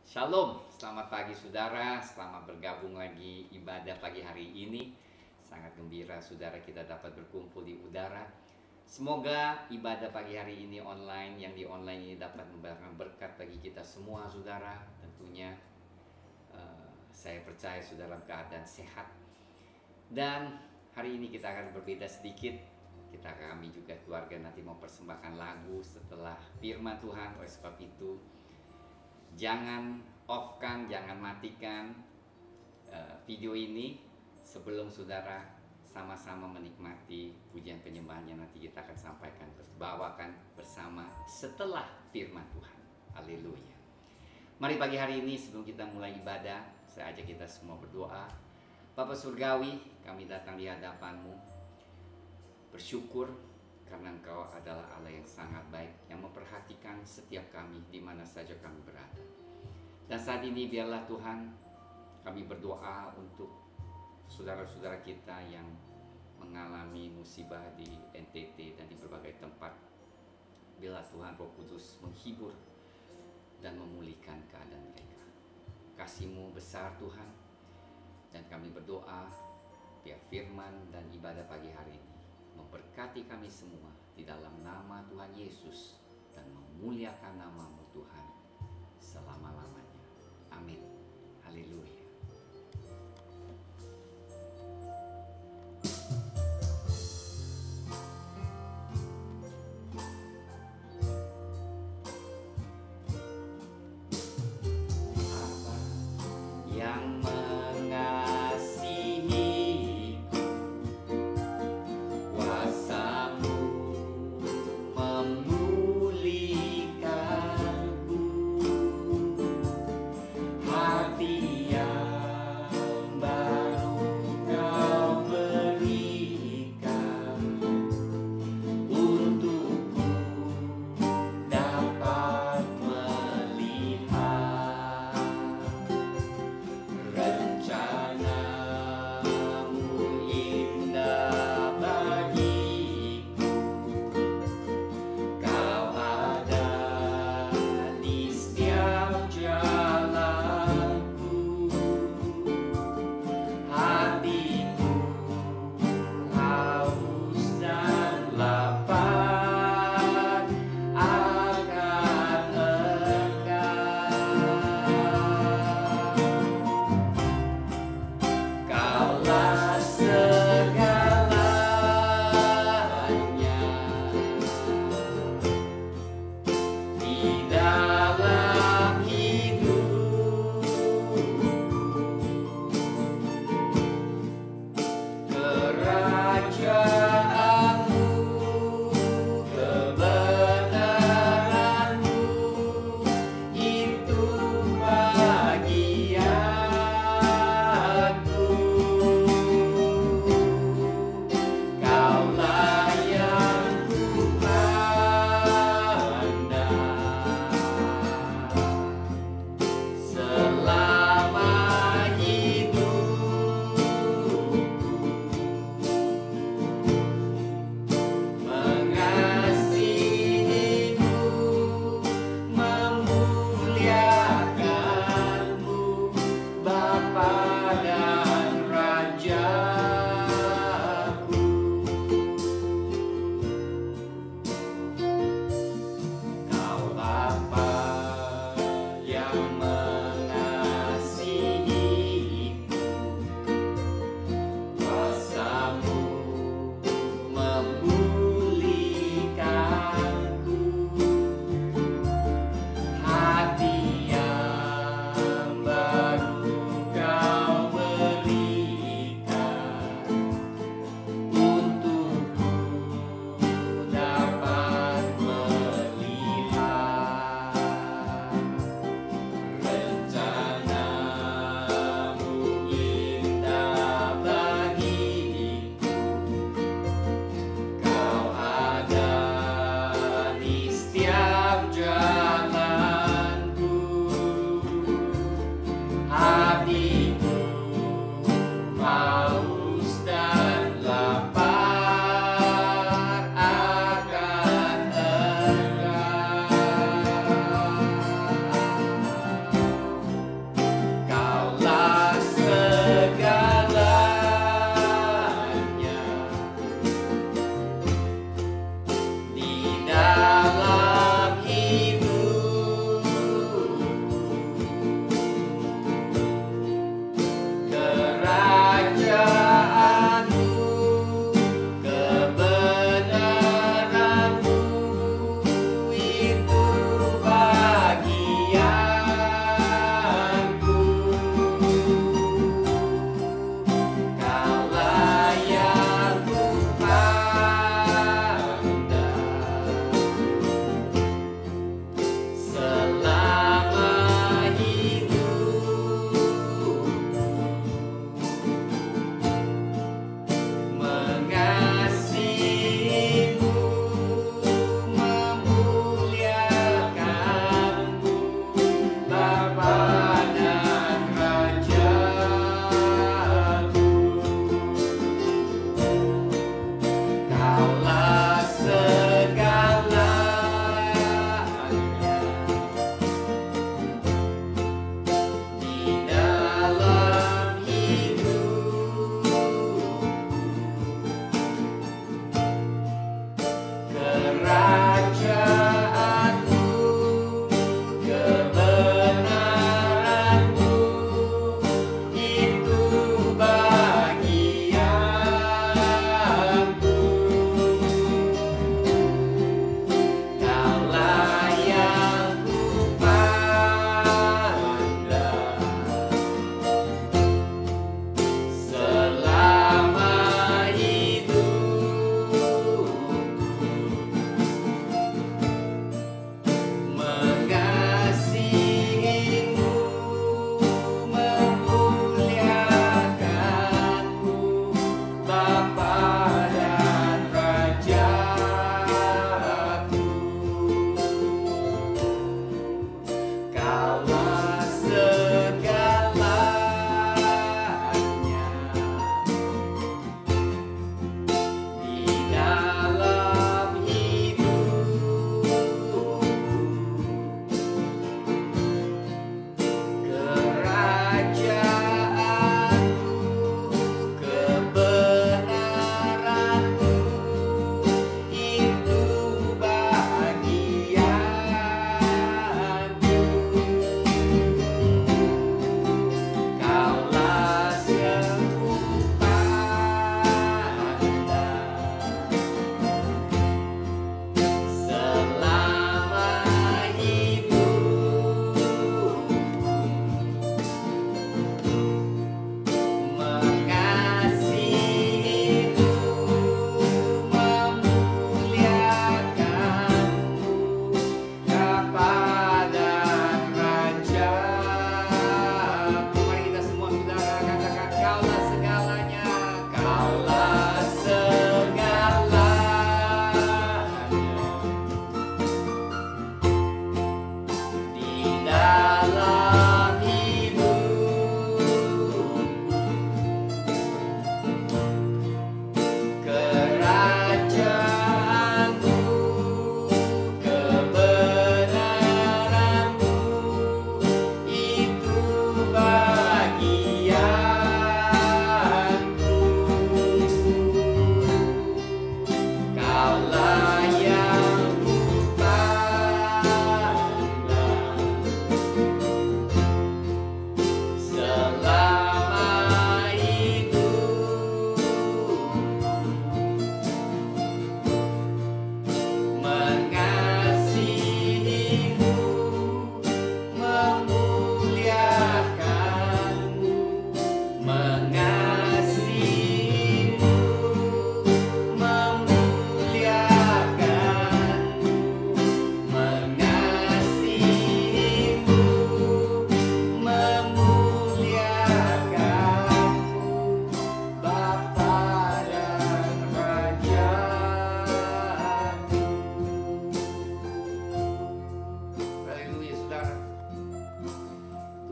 Shalom, selamat pagi saudara, selamat bergabung lagi ibadah pagi hari ini. Sangat gembira saudara kita dapat berkumpul di udara. Semoga ibadah pagi hari ini online, yang di online ini dapat memberikan berkat bagi kita semua saudara. Tentunya saya percaya saudara dalam keadaan sehat. Dan hari ini kita akan berbeda sedikit. Kami juga keluarga nanti mau persembahkan lagu setelah firman Tuhan. Oleh sebab itu jangan off-kan, jangan matikan video ini sebelum saudara sama-sama menikmati pujian penyembahannya nanti kita akan sampaikan, bawakan bersama setelah firman Tuhan. Haleluya. Mari pagi hari ini sebelum kita mulai ibadah, saya ajak kita semua berdoa. Bapa Surgawi, kami datang di hadapan-Mu bersyukur karena Engkau adalah Allah yang sangat baik, yang memperhatikan setiap kami di mana saja kami berada. Dan saat ini biarlah Tuhan kami berdoa untuk saudara-saudara kita yang mengalami musibah di NTT dan di berbagai tempat. Biarlah Tuhan Roh Kudus menghibur dan memulihkan keadaan mereka. Kasih-Mu besar Tuhan, dan kami berdoa biar firman dan ibadah pagi hari ini memberkati kami semua di dalam nama Tuhan Yesus dan memuliakan nama-Mu Tuhan selama-lamanya. Amin. Haleluya. Apa yang memulihkanku,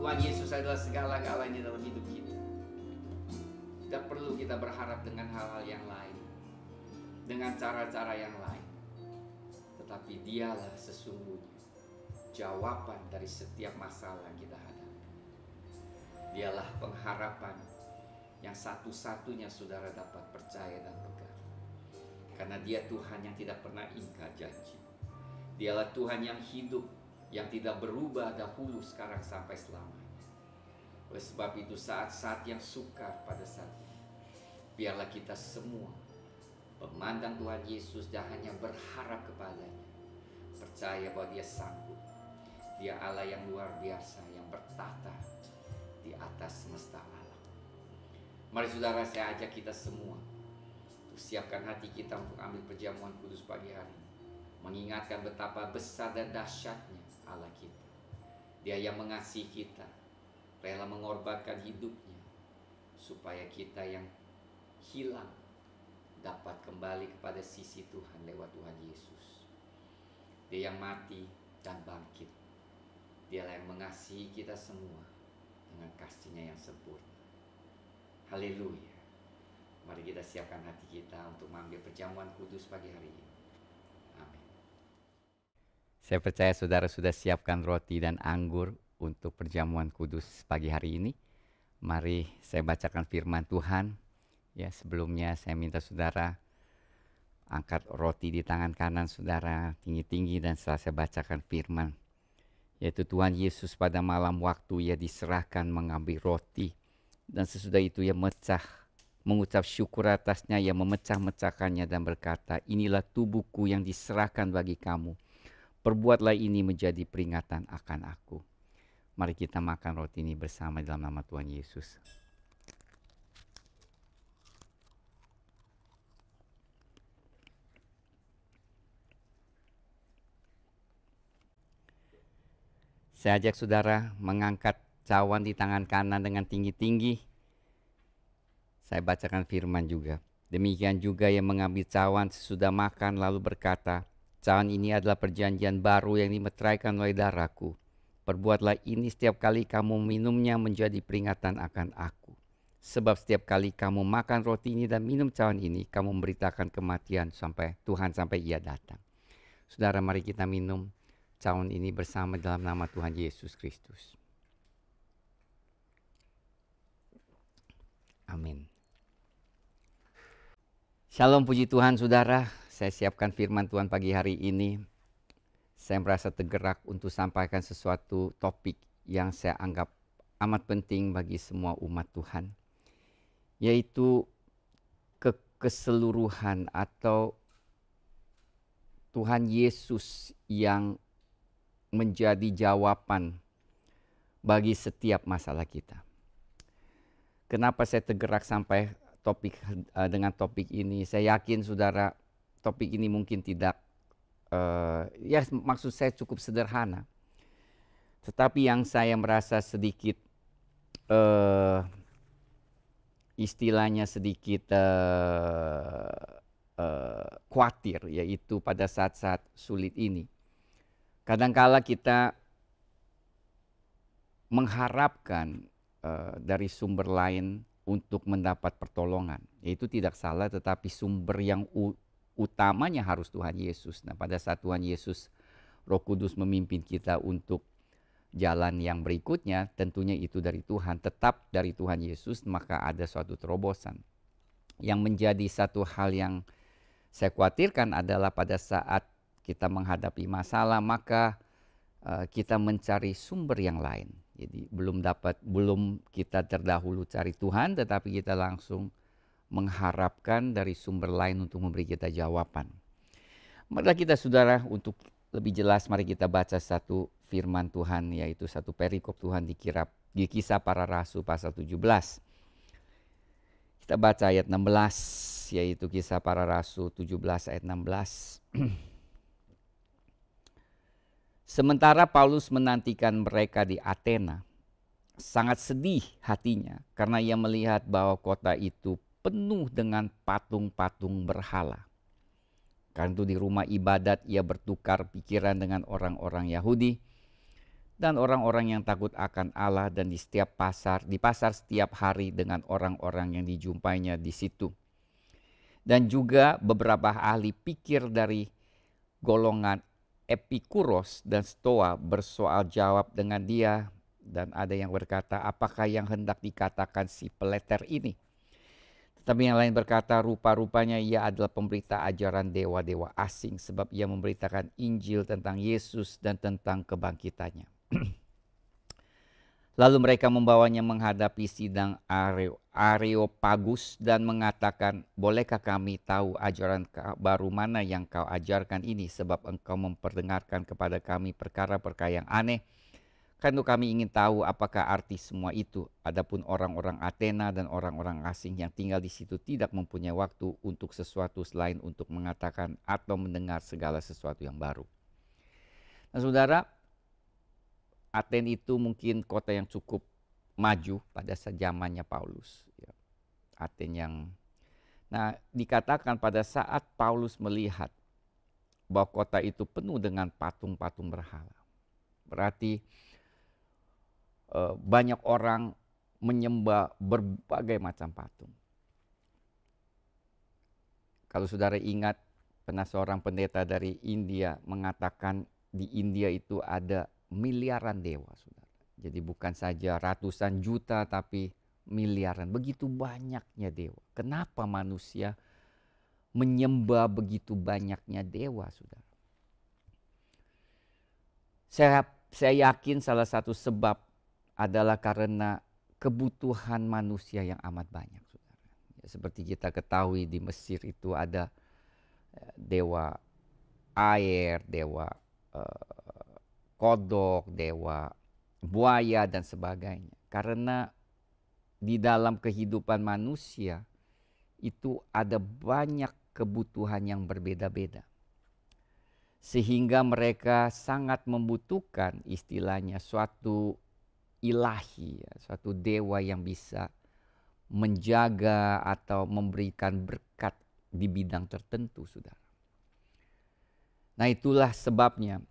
Tuhan Yesus adalah segala-galanya dalam hidup kita. Tidak perlu kita berharap dengan hal-hal yang lain, dengan cara-cara yang lain. Tetapi dialah sesungguhnya jawaban dari setiap masalah yang kita hadapi. Dialah pengharapan yang satu-satunya saudara dapat percaya dan pegang. Karena dia Tuhan yang tidak pernah ingkar janji. Dialah Tuhan yang hidup, yang tidak berubah dahulu, sekarang, sampai selamanya. Oleh sebab itu saat-saat yang sukar pada saat ini, biarlah kita semua memandang Tuhan Yesus dan hanya berharap kepadanya. Percaya bahwa dia sanggup. Dia Allah yang luar biasa, yang bertata di atas semesta alam. Mari saudara, saya ajak kita semua untuk siapkan hati kita untuk ambil perjamuan kudus pagi hari ini. Mengingatkan betapa besar dan dahsyatnya Allah kita. Dia yang mengasihi kita, rela mengorbankan hidupnya, supaya kita yang hilang dapat kembali kepada sisi Tuhan lewat Tuhan Yesus. Dia yang mati dan bangkit. Dialah yang mengasihi kita semua dengan kasih-Nya yang sempurna. Haleluya. Mari kita siapkan hati kita untuk mengambil perjamuan kudus pagi hari ini. Amin. Saya percaya saudara sudah siapkan roti dan anggur untuk perjamuan kudus pagi hari ini. Mari saya bacakan firman Tuhan. Ya, sebelumnya saya minta saudara angkat roti di tangan kanan saudara tinggi-tinggi, dan setelah saya bacakan firman, yaitu Tuhan Yesus pada malam waktu ia diserahkan mengambil roti, dan sesudah itu ia mengucap syukur atasnya, ia memecah-mecahkannya dan berkata, inilah tubuhku yang diserahkan bagi kamu. Perbuatlah ini menjadi peringatan akan aku. Mari kita makan roti ini bersama dalam nama Tuhan Yesus. Saya ajak saudara mengangkat cawan di tangan kanan dengan tinggi-tinggi. Saya bacakan firman juga. Demikian juga yang mengambil cawan sesudah makan lalu berkata, cawan ini adalah perjanjian baru yang dimeteraikan oleh darahku. Perbuatlah ini setiap kali kamu minumnya menjadi peringatan akan aku. Sebab setiap kali kamu makan roti ini dan minum cawan ini, kamu memberitakan kematian Tuhan sampai ia datang. Saudara, mari kita minum cawan ini bersama dalam nama Tuhan Yesus Kristus. Amin. Shalom, puji Tuhan saudara. Saya siapkan firman Tuhan pagi hari ini. Saya merasa tergerak untuk sampaikan sesuatu topik yang saya anggap amat penting bagi semua umat Tuhan. Yaitu keseluruhan atau Tuhan Yesus yang menjadi jawaban bagi setiap masalah kita. Kenapa saya tergerak sampai dengan topik ini? Saya yakin saudara, topik ini mungkin tidak, maksud saya cukup sederhana. Tetapi yang saya merasa sedikit, istilahnya sedikit khawatir, yaitu pada saat-saat sulit ini. Kadangkala kita mengharapkan dari sumber lain untuk mendapat pertolongan. Itu tidak salah, tetapi sumber yang utamanya harus Tuhan Yesus. Nah, pada saat Tuhan Yesus, Roh Kudus memimpin kita untuk jalan yang berikutnya, tentunya itu dari Tuhan, tetap dari Tuhan Yesus, maka ada suatu terobosan. Yang menjadi satu hal yang saya khawatirkan adalah pada saat kita menghadapi masalah, maka kita mencari sumber yang lain. Jadi belum kita terdahulu cari Tuhan, tetapi kita langsung mengharapkan dari sumber lain untuk memberi kita jawaban. Mari kita saudara, untuk lebih jelas mari kita baca satu firman Tuhan, yaitu satu perikop Tuhan di Kisah Para Rasul pasal 17. Kita baca ayat 16, yaitu Kisah Para Rasul 17 ayat 16. Sementara Paulus menantikan mereka di Athena, sangat sedih hatinya karena ia melihat bahwa kota itu penuh dengan patung-patung berhala. Karena itu di rumah ibadat ia bertukar pikiran dengan orang-orang Yahudi dan orang-orang yang takut akan Allah, dan di pasar setiap hari dengan orang-orang yang dijumpainya di situ. Dan juga beberapa ahli pikir dari golongan Epikuros dan Stoa bersoal jawab dengan dia, dan ada yang berkata, apakah yang hendak dikatakan si peleter ini? Tetapi yang lain berkata, rupa-rupanya ia adalah pemberita ajaran dewa-dewa asing, sebab ia memberitakan Injil tentang Yesus dan tentang kebangkitannya. Lalu mereka membawanya menghadapi sidang Areopagus dan mengatakan, bolehkah kami tahu ajaran baru mana yang kau ajarkan ini, sebab engkau memperdengarkan kepada kami perkara-perkara yang aneh. Karena kami ingin tahu apakah arti semua itu. Adapun orang-orang Athena dan orang-orang asing yang tinggal di situ tidak mempunyai waktu untuk sesuatu selain untuk mengatakan atau mendengar segala sesuatu yang baru. Nah saudara, Aten itu mungkin kota yang cukup maju pada zamannya Paulus. Aten yang, nah dikatakan pada saat Paulus melihat bahwa kota itu penuh dengan patung-patung berhala. Berarti banyak orang menyembah berbagai macam patung. Kalau saudara ingat, pernah seorang pendeta dari India mengatakan di India itu ada miliaran dewa, saudara. Jadi bukan saja ratusan juta, tapi miliaran. Begitu banyaknya dewa. Kenapa manusia menyembah begitu banyaknya dewa, saudara? Saya yakin salah satu sebab adalah karena kebutuhan manusia yang amat banyak, saudara. Seperti kita ketahui di Mesir itu ada dewa air, dewa kodok, dewa buaya dan sebagainya. Karena di dalam kehidupan manusia itu ada banyak kebutuhan yang berbeda-beda. Sehingga mereka sangat membutuhkan istilahnya suatu ilahi, suatu dewa yang bisa menjaga atau memberikan berkat di bidang tertentu, saudara. Nah itulah sebabnya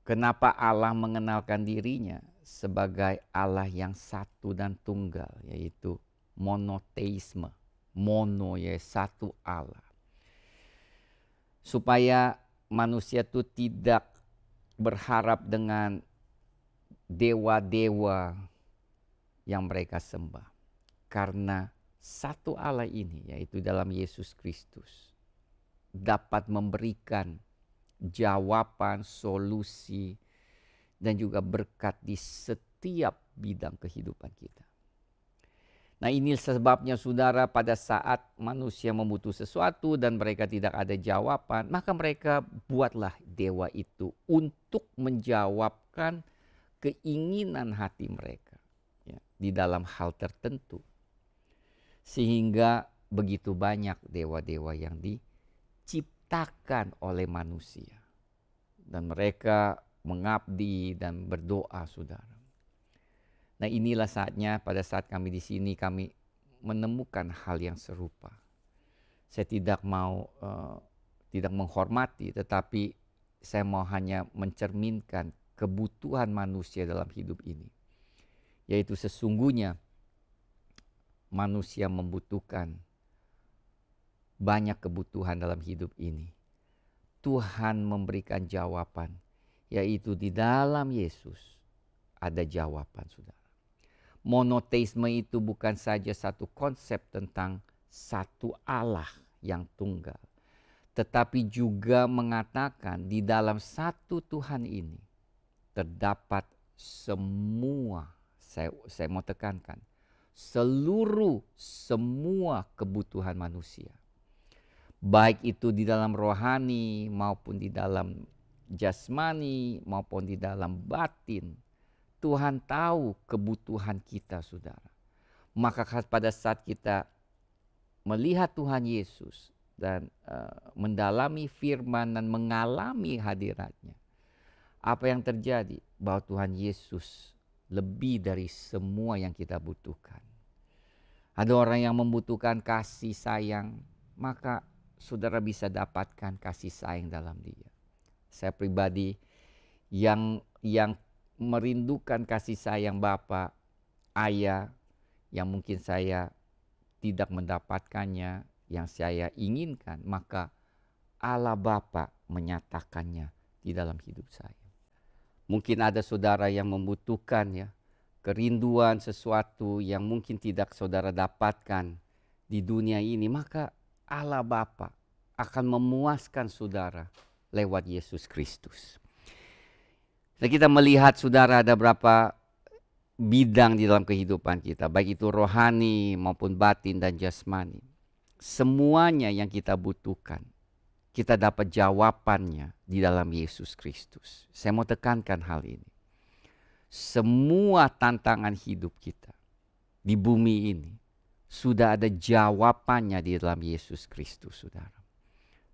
kenapa Allah mengenalkan dirinya sebagai Allah yang satu dan tunggal, yaitu monoteisme. Mono, yaitu satu Allah. Supaya manusia itu tidak berharap dengan dewa-dewa yang mereka sembah. Karena satu Allah ini, yaitu dalam Yesus Kristus, dapat memberikan jawaban, solusi, dan juga berkat di setiap bidang kehidupan kita. Nah ini sebabnya saudara, pada saat manusia membutuhkan sesuatu dan mereka tidak ada jawaban, maka mereka buatlah dewa itu untuk menjawabkan keinginan hati mereka di dalam hal tertentu. Sehingga begitu banyak dewa-dewa yang diciptakan oleh manusia. Dan mereka mengabdi dan berdoa, saudara. Nah inilah saatnya pada saat kami di sini kami menemukan hal yang serupa. Saya tidak menghormati, tetapi saya mau hanya mencerminkan kebutuhan manusia dalam hidup ini. Yaitu sesungguhnya manusia membutuhkan banyak kebutuhan dalam hidup ini. Tuhan memberikan jawaban, yaitu di dalam Yesus ada jawaban, saudara. Monoteisme itu bukan saja satu konsep tentang satu Allah yang tunggal, tetapi juga mengatakan di dalam satu Tuhan ini terdapat semua, saya mau tekankan, semua kebutuhan manusia. Baik itu di dalam rohani maupun di dalam jasmani maupun di dalam batin. Tuhan tahu kebutuhan kita, saudara. Maka pada saat kita melihat Tuhan Yesus dan mendalami firman dan mengalami hadiratnya, apa yang terjadi? Bahwa Tuhan Yesus lebih dari semua yang kita butuhkan. Ada orang yang membutuhkan kasih sayang, maka saudara bisa dapatkan kasih sayang dalam dia. Saya pribadi yang merindukan kasih sayang Bapa, Ayah, yang mungkin saya tidak mendapatkannya, yang saya inginkan, maka Allah Bapa menyatakannya di dalam hidup saya. Mungkin ada saudara yang membutuhkan ya kerinduan sesuatu yang mungkin tidak saudara dapatkan di dunia ini, maka Allah Bapa akan memuaskan saudara lewat Yesus Kristus. Dan kita melihat saudara ada berapa bidang di dalam kehidupan kita, baik itu rohani maupun batin dan jasmani. Semuanya yang kita butuhkan, kita dapat jawabannya di dalam Yesus Kristus. Saya mau tekankan hal ini. Semua tantangan hidup kita di bumi ini sudah ada jawabannya di dalam Yesus Kristus, saudara.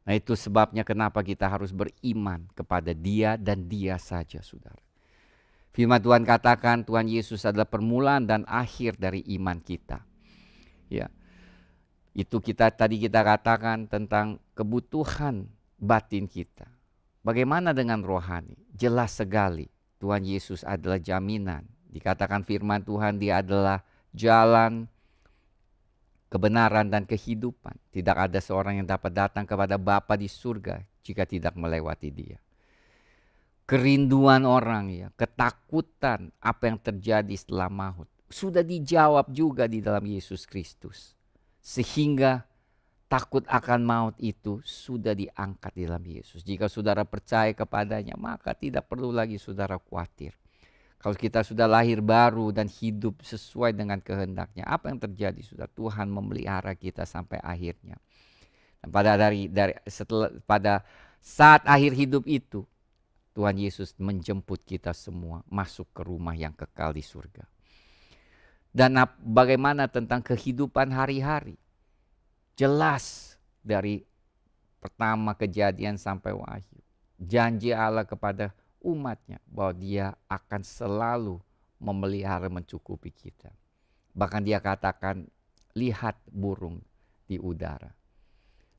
Nah, itu sebabnya kenapa kita harus beriman kepada Dia dan Dia saja, saudara. Firman Tuhan katakan Tuhan Yesus adalah permulaan dan akhir dari iman kita. Ya. Itu tadi kita katakan tentang kebutuhan batin kita. Bagaimana dengan rohani? Jelas sekali Tuhan Yesus adalah jaminan. Dikatakan firman Tuhan, Dia adalah jalan, kebenaran dan kehidupan. Tidak ada seorang yang dapat datang kepada Bapa di surga jika tidak melewati Dia. Kerinduan orang ya, ketakutan apa yang terjadi setelah maut sudah dijawab juga di dalam Yesus Kristus. Sehingga takut akan maut itu sudah diangkat di dalam Yesus. Jika saudara percaya kepadanya, maka tidak perlu lagi saudara khawatir. Kalau kita sudah lahir baru dan hidup sesuai dengan kehendaknya, apa yang terjadi? Sudah Tuhan memelihara kita sampai akhirnya. Dan pada saat akhir hidup itu, Tuhan Yesus menjemput kita semua masuk ke rumah yang kekal di surga. Dan bagaimana tentang kehidupan hari-hari? Jelas dari pertama Kejadian sampai Wahyu. Janji Allah kepada umatnya bahwa Dia akan selalu memelihara, mencukupi kita. Bahkan Dia katakan, lihat burung di udara.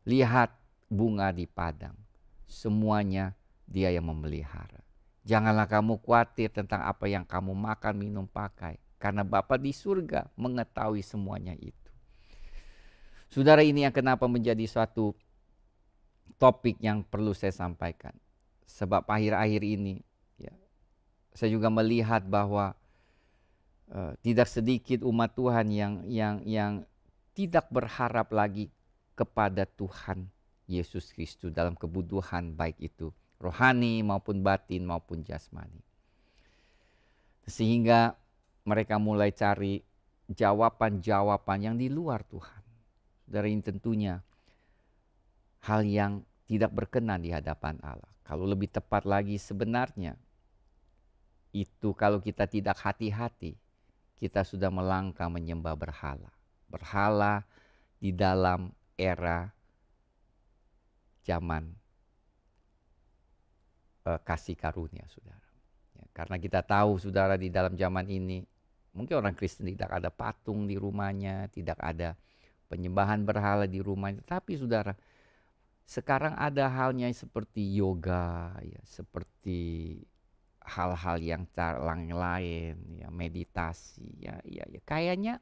Lihat bunga di padang. Semuanya Dia yang memelihara. Janganlah kamu khawatir tentang apa yang kamu makan, minum, pakai. Karena Bapa di surga mengetahui semuanya itu. Saudara, ini yang kenapa menjadi suatu topik yang perlu saya sampaikan. Sebab akhir-akhir ini ya, saya juga melihat bahwa tidak sedikit umat Tuhan yang tidak berharap lagi kepada Tuhan Yesus Kristus dalam kebutuhan baik itu rohani maupun batin maupun jasmani. Sehingga mereka mulai cari jawaban-jawaban yang di luar Tuhan. Dari ini tentunya hal yang tidak berkenan di hadapan Allah. Kalau lebih tepat lagi sebenarnya itu kalau kita tidak hati-hati, kita sudah melangkah menyembah berhala. Berhala di dalam era zaman kasih karunia, saudara. Ya, karena kita tahu, saudara, di dalam zaman ini mungkin orang Kristen tidak ada patung di rumahnya, tidak ada penyembahan berhala di rumahnya. Tapi saudara, sekarang ada halnya seperti yoga, ya, seperti hal-hal yang lain, ya, meditasi, ya, kayaknya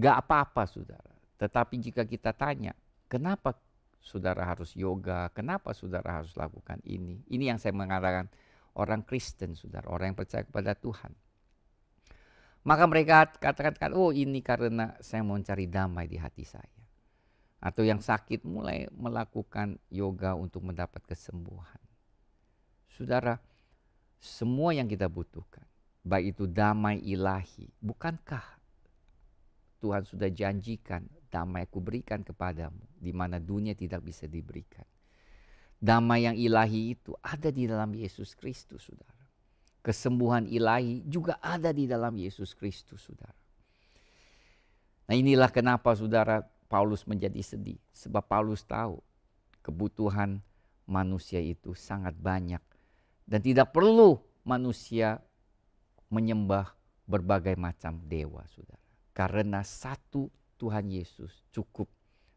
gak apa-apa, saudara. Tetapi jika kita tanya, kenapa saudara harus yoga, kenapa saudara harus lakukan ini? Ini yang saya mengatakan orang Kristen, saudara, orang yang percaya kepada Tuhan. Maka mereka katakan, oh ini karena saya mau cari damai di hati saya. Atau yang sakit mulai melakukan yoga untuk mendapat kesembuhan. Saudara, semua yang kita butuhkan, baik itu damai ilahi, bukankah Tuhan sudah janjikan, damai aku berikan kepadamu, di mana dunia tidak bisa diberikan. Damai yang ilahi itu ada di dalam Yesus Kristus, saudara. Kesembuhan ilahi juga ada di dalam Yesus Kristus, saudara. Nah, inilah kenapa, saudara, Paulus menjadi sedih. Sebab Paulus tahu kebutuhan manusia itu sangat banyak. Dan tidak perlu manusia menyembah berbagai macam dewa, saudara. Karena satu Tuhan Yesus cukup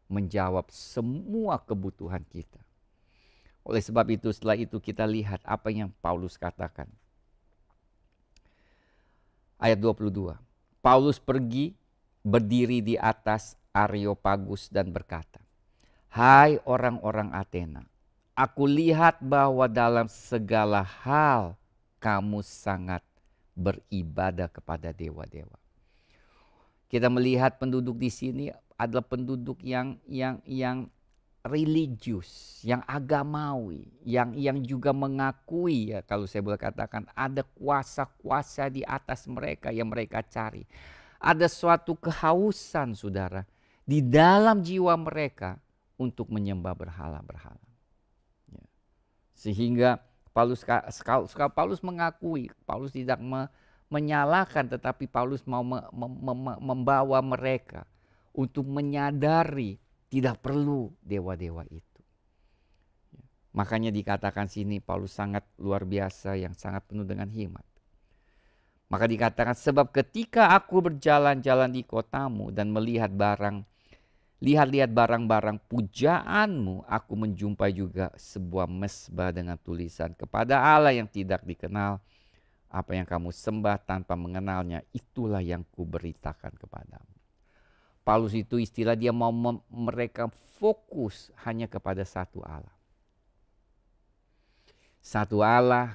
menjawab semua kebutuhan kita. Oleh sebab itu setelah itu kita lihat apa yang Paulus katakan. Ayat 22. Paulus pergi berdiri di atas Areopagus dan berkata, "Hai orang-orang Athena, aku lihat bahwa dalam segala hal kamu sangat beribadah kepada dewa-dewa." Kita melihat penduduk di sini adalah penduduk yang religius, yang agamawi, yang juga mengakui, ya kalau saya boleh katakan, ada kuasa-kuasa di atas mereka yang mereka cari. Ada suatu kehausan, saudara, di dalam jiwa mereka untuk menyembah berhala-berhala. Ya. Sehingga Paulus mengakui, Paulus tidak menyalahkan, tetapi Paulus mau membawa mereka untuk menyadari tidak perlu dewa-dewa itu. Makanya dikatakan sini Paulus sangat luar biasa, yang sangat penuh dengan hikmat. Maka dikatakan, sebab ketika aku berjalan-jalan di kotamu dan melihat lihat barang-barang pujaanmu, aku menjumpai juga sebuah mezbah dengan tulisan, kepada Allah yang tidak dikenal. Apa yang kamu sembah tanpa mengenalnya, itulah yang kuberitakan kepadamu. Paulus itu istilah dia mau mereka fokus hanya kepada satu Allah. Satu Allah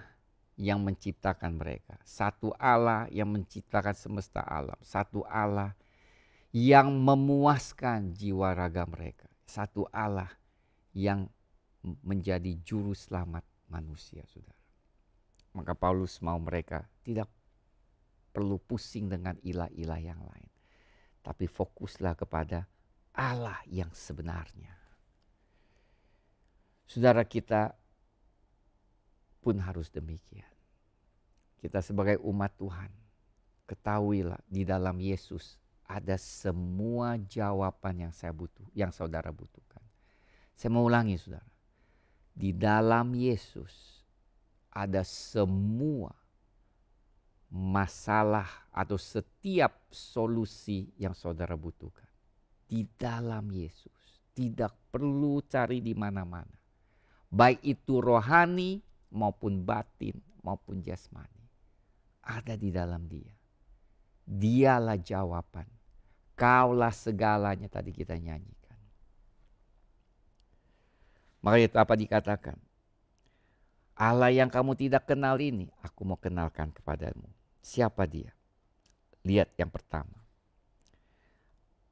yang menciptakan mereka. Satu Allah yang menciptakan semesta alam. Satu Allah yang memuaskan jiwa raga mereka. Satu Allah yang menjadi juru selamat manusia, saudara. Maka Paulus mau mereka tidak perlu pusing dengan ilah-ilah yang lain. Tapi fokuslah kepada Allah yang sebenarnya. Saudara, kita pun harus demikian. Kita sebagai umat Tuhan, ketahuilah di dalam Yesus ada semua jawaban yang saudara butuhkan. Saya mau ulangi, saudara. Di dalam Yesus ada semua masalah atau setiap solusi yang saudara butuhkan. Di dalam Yesus. Tidak perlu cari di mana-mana. Baik itu rohani maupun batin maupun jasmani. Ada di dalam Dia. Dialah jawaban. Kaulah segalanya, tadi kita nyanyikan. Maka itu apa dikatakan? Allah yang kamu tidak kenal ini, aku mau kenalkan kepadamu. Siapa Dia? Lihat yang pertama.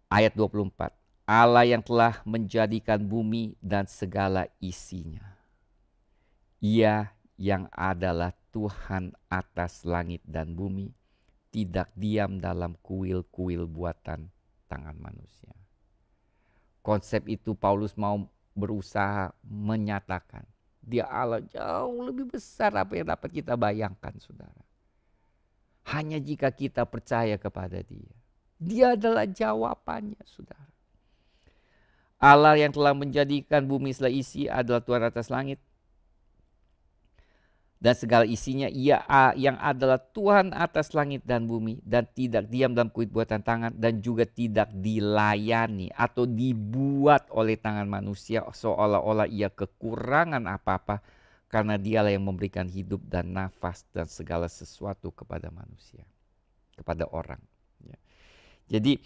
Ayat 24. Allah yang telah menjadikan bumi dan segala isinya. Ia yang adalah Tuhan atas langit dan bumi, tidak diam dalam kuil-kuil buatan tangan manusia. Konsep itu Paulus mau berusaha menyatakan. Dia Allah jauh lebih besar apa yang dapat kita bayangkan, saudara. Hanya jika kita percaya kepada Dia. Dia adalah jawabannya, saudara. Allah yang telah menjadikan bumi segala isi adalah Tuhan atas langit dan segala isinya. Ia yang adalah Tuhan atas langit dan bumi, dan tidak diam dalam kuil buatan tangan, dan juga tidak dilayani atau dibuat oleh tangan manusia seolah-olah ia kekurangan apa-apa, karena Dialah yang memberikan hidup dan nafas dan segala sesuatu kepada manusia, kepada orang. Jadi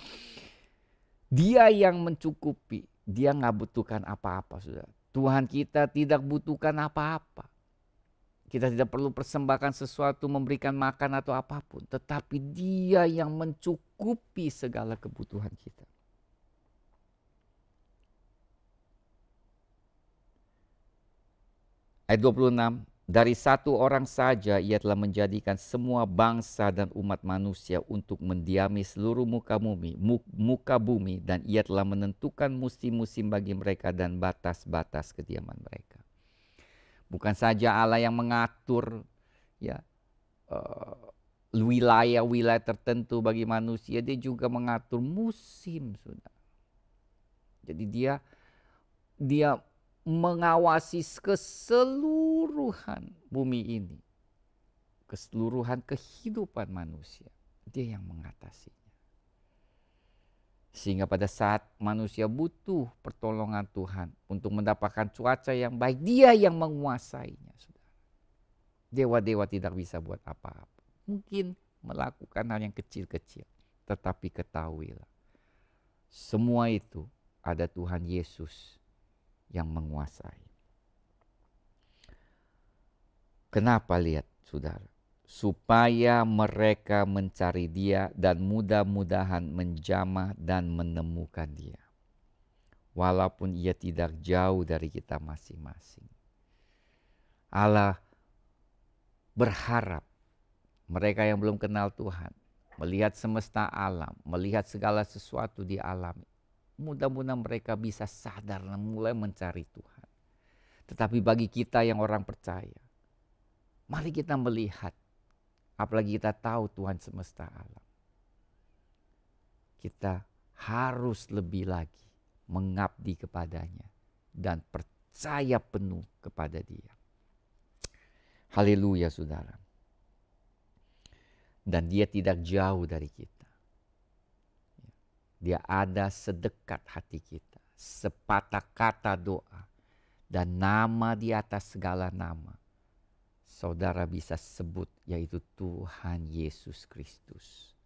Dia yang mencukupi, Dia nggak butuhkan apa-apa, saudara. Tuhan kita tidak butuhkan apa-apa. Kita tidak perlu persembahkan sesuatu, memberikan makan atau apapun. Tetapi Dia yang mencukupi segala kebutuhan kita. Ayat 26. Dari satu orang saja Ia telah menjadikan semua bangsa dan umat manusia untuk mendiami seluruh muka bumi, dan Ia telah menentukan musim-musim bagi mereka dan batas-batas kediaman mereka. Bukan saja Allah yang mengatur wilayah-wilayah tertentu bagi manusia, Dia juga mengatur musim, saudara. Jadi dia mengawasi keseluruhan bumi ini, keseluruhan kehidupan manusia. Dia yang mengatasinya. Sehingga pada saat manusia butuh pertolongan Tuhan untuk mendapatkan cuaca yang baik, Dia yang menguasainya. Dewa-dewa tidak bisa buat apa-apa. Mungkin melakukan hal yang kecil-kecil. Tetapi ketahuilah, semua itu ada Tuhan Yesus yang menguasai. Kenapa lihat saudara? Supaya mereka mencari Dia dan mudah-mudahan menjamah dan menemukan Dia. Walaupun Ia tidak jauh dari kita masing-masing. Allah berharap mereka yang belum kenal Tuhan, melihat semesta alam, melihat segala sesuatu di alam, mudah-mudahan mereka bisa sadar dan mulai mencari Tuhan. Tetapi bagi kita yang orang percaya, mari kita melihat, apalagi kita tahu Tuhan semesta alam. Kita harus lebih lagi mengabdi kepadanya dan percaya penuh kepada Dia. Haleluya saudara. Dan Dia tidak jauh dari kita. Dia ada sedekat hati kita, sepatah kata doa, dan nama di atas segala nama. Saudara bisa sebut, yaitu Tuhan Yesus Kristus.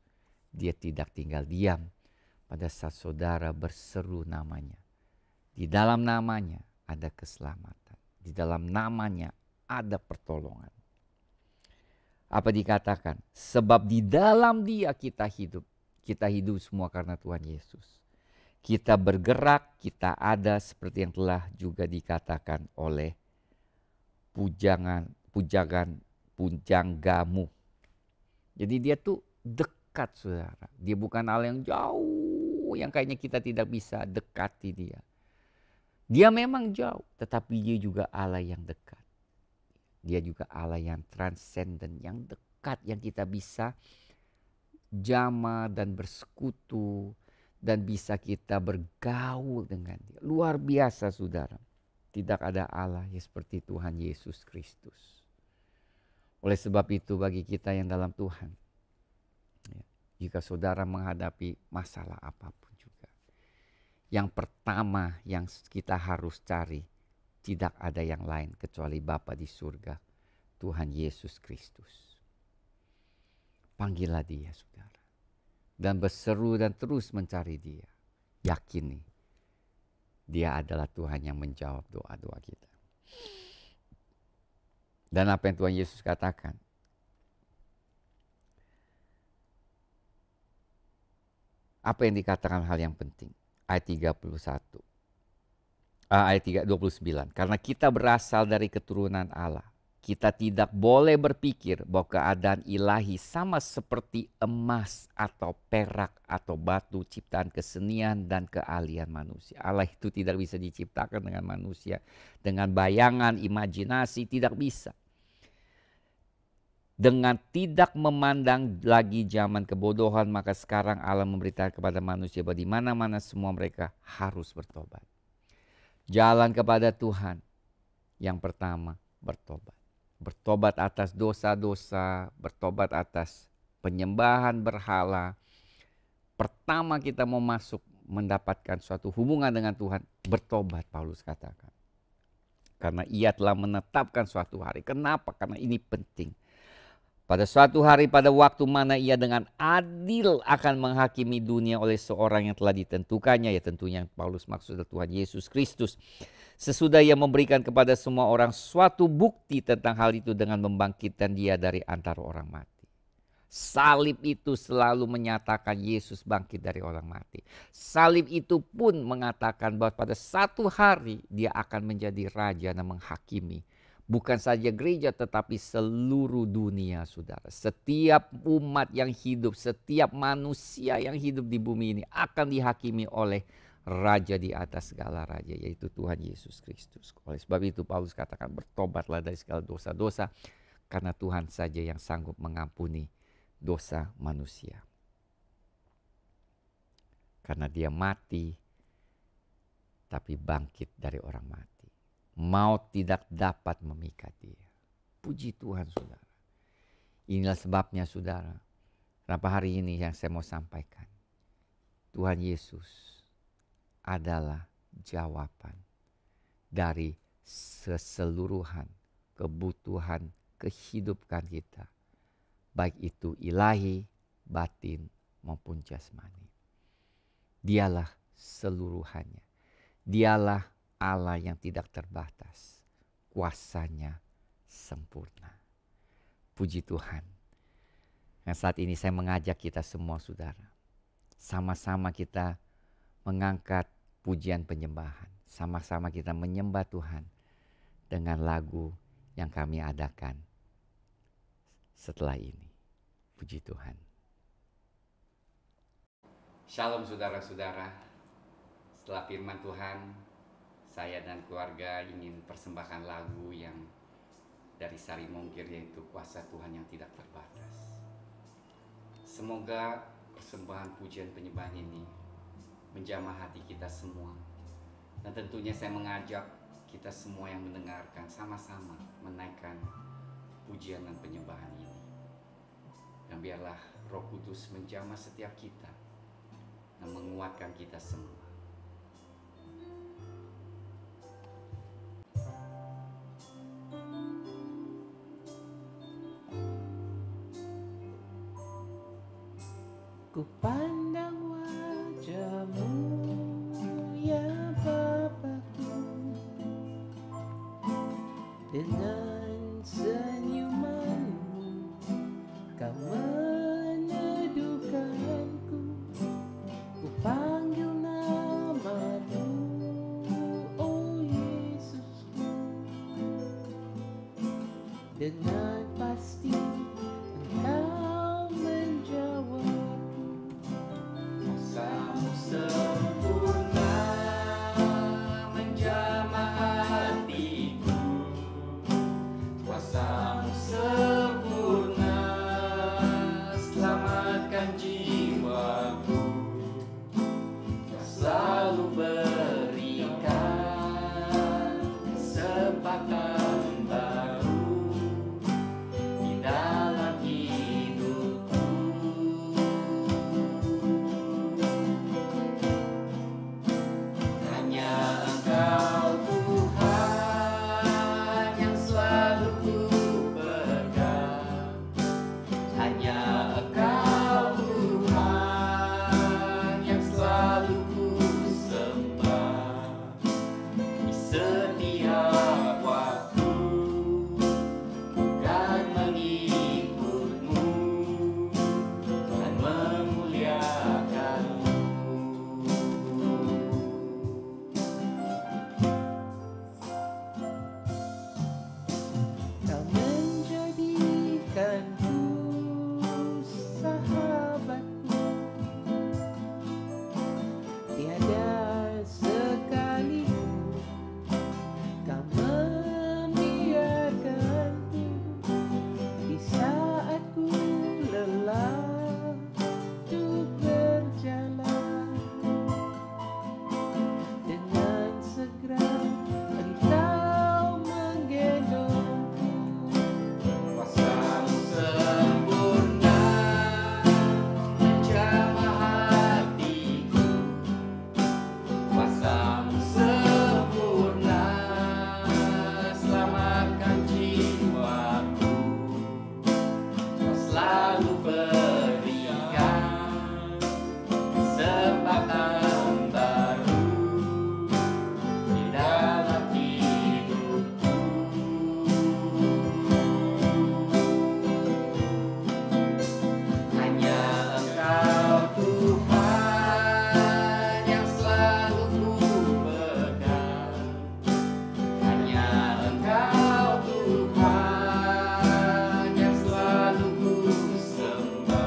Dia tidak tinggal diam pada saat saudara berseru namanya. Di dalam namanya ada keselamatan. Di dalam namanya ada pertolongan. Apa dikatakan? Sebab di dalam Dia kita hidup. Kita hidup semua karena Tuhan Yesus. Kita bergerak, kita ada seperti yang telah juga dikatakan oleh pujanggamu. Jadi Dia tuh dekat saudara. Dia bukan Allah yang jauh, yang kayaknya kita tidak bisa dekati Dia. Dia memang jauh, tetapi Dia juga Allah yang dekat. Dia juga Allah yang transenden, yang dekat, yang kita bisa jamah dan bersekutu dan bisa kita bergaul dengan Dia. Luar biasa saudara. Tidak ada Allah yang seperti Tuhan Yesus Kristus. Oleh sebab itu bagi kita yang dalam Tuhan, jika saudara menghadapi masalah apapun juga, yang pertama yang kita harus cari, tidak ada yang lain kecuali Bapa di surga, Tuhan Yesus Kristus. Panggillah Dia saudara. Dan berseru dan terus mencari Dia. Yakini Dia adalah Tuhan yang menjawab doa-doa kita. Dan apa yang Tuhan Yesus katakan? Apa yang dikatakan hal yang penting? Ayat 31. Ayat 29. Karena kita berasal dari keturunan Allah. Kita tidak boleh berpikir bahwa keadaan ilahi sama seperti emas atau perak atau batu ciptaan kesenian dan keahlian manusia. Allah itu tidak bisa diciptakan dengan manusia. Dengan bayangan, imajinasi, tidak bisa. Dengan tidak memandang lagi zaman kebodohan, maka sekarang Allah memberitakan kepada manusia bahwa di mana-mana semua mereka harus bertobat. Jalan kepada Tuhan yang pertama bertobat. Bertobat atas dosa-dosa, bertobat atas penyembahan berhala. Pertama kita mau masuk mendapatkan suatu hubungan dengan Tuhan, bertobat Paulus katakan. Karena Ia telah menetapkan suatu hari. Kenapa? Karena ini penting. Pada suatu hari pada waktu mana Ia dengan adil akan menghakimi dunia oleh seorang yang telah ditentukannya, ya tentunya Paulus maksud Tuhan Yesus Kristus. Sesudah Ia memberikan kepada semua orang suatu bukti tentang hal itu dengan membangkitkan Dia dari antara orang mati. Salib itu selalu menyatakan Yesus bangkit dari orang mati. Salib itu pun mengatakan bahwa pada satu hari Dia akan menjadi raja dan menghakimi. Bukan saja gereja tetapi seluruh dunia saudara. Setiap umat yang hidup, setiap manusia yang hidup di bumi ini akan dihakimi oleh Raja di atas segala raja, yaitu Tuhan Yesus Kristus. Oleh sebab itu Paulus katakan bertobatlah dari segala dosa-dosa, karena Tuhan saja yang sanggup mengampuni dosa manusia. Karena Dia mati, tapi bangkit dari orang mati. Maut tidak dapat memikat Dia. Puji Tuhan saudara. Inilah sebabnya saudara, kenapa hari ini yang saya mau sampaikan. Tuhan Yesus adalah jawaban dari keseluruhan kebutuhan kehidupan kita, baik itu ilahi, batin, maupun jasmani. Dialah seluruhannya. Dialah Allah yang tidak terbatas. Kuasanya sempurna. Puji Tuhan. Nah, saat ini saya mengajak kita semua saudara, sama-sama kita mengangkat pujian penyembahan. Sama-sama kita menyembah Tuhan dengan lagu yang kami adakan setelah ini. Puji Tuhan. Shalom saudara-saudara. Setelah firman Tuhan, saya dan keluarga ingin persembahkan lagu yang dari Sari Mongkir, yaitu Kuasa Tuhan yang Tidak Terbatas. Semoga persembahan pujian penyembahan ini menjamah hati kita semua. Dan tentunya saya mengajak kita semua yang mendengarkan sama-sama menaikkan pujian dan penyembahan ini. Dan biarlah Roh Kudus menjamah setiap kita dan menguatkan kita semua. Ku pandang wajah-Mu ya Bapa-Ku, dengan senyuman-Mu Kau meneduhkanku. Ku panggil nama-Mu, oh Yesusku, dengan pasti Engkau menjawab. Kuasa-Mu sempurna menjamah hatiku. Kuasa-Mu sempurna selamatkan jiwaku. Kau selalu berikan kesempatan baru di dalam hidupku. Hanya Engkau Tuhan yang selalu ku pegang. Hanya Engkau Tuhan yang selalu ku sembah. Di setiap waktu bukan mengikut-Mu dan memuliakan-Mu. Kau menjadikanku sahabatmu, tiada sekalipun Kau membiarkanku di saat ku lelah untuk berjalan. Dengan segera Engkau menggendongku. Kuasa-Mu sempurna menjamah hatiku. Kuasa-Mu sempurna selamatkan jiwaku. Kau selalu berikan kesempatan baru di dalam hidupku. Hanya Engkau Tuhan yang selalu ku pegang. Hanya Engkau Tuhan yang selalu ku sembah.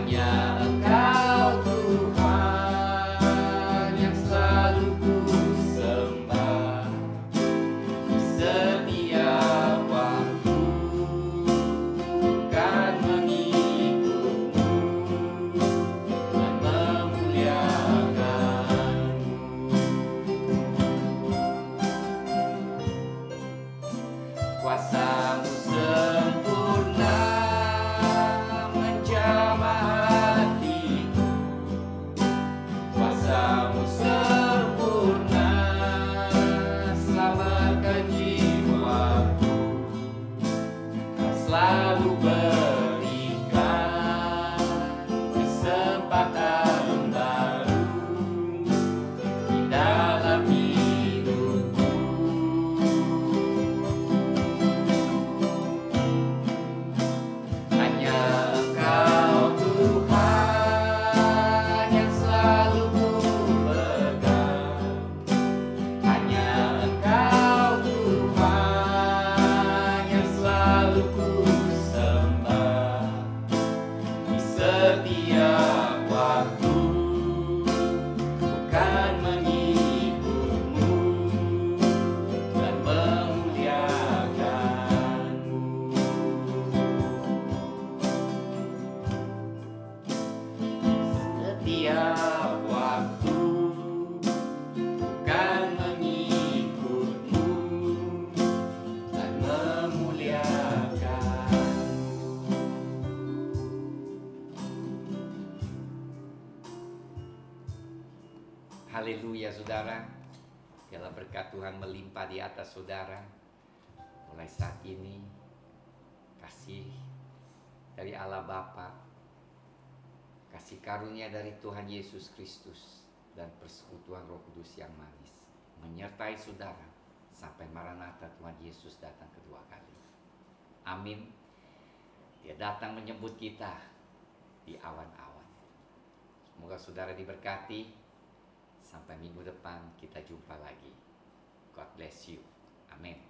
Hanya Engkau Tuhan yang selalu ku sembah. Setiap waktu kan mengikutmu dan memuliakanmu. Kuasa-Mu sempurna menjamah hatiku. Kuasa-Mu sempurna selamatkan jiwaku. Kau selalu berikan kesempatan baru di dalam hidupku. Hanya Engkau Tuhan yang selalu ku pegang. Hanya Engkau Tuhan yang selalu ku sembah. Di setiap waktu bukan mengikutmu dan memuliakanmu. Setiap waktu bukan mengikutmu dan memuliakanmu. Haleluya saudara. Biarlah berkat Tuhan melimpah di atas saudara. Mulai saat ini kasih dari Allah Bapa, kasih karunia dari Tuhan Yesus Kristus, dan persekutuan Roh Kudus yang manis menyertai saudara sampai Maranatha Tuhan Yesus datang kedua kali. Amin. Dia datang menyebut kita di awan-awan. Semoga saudara diberkati. Sampai minggu depan kita jumpa lagi. God bless you. Amin.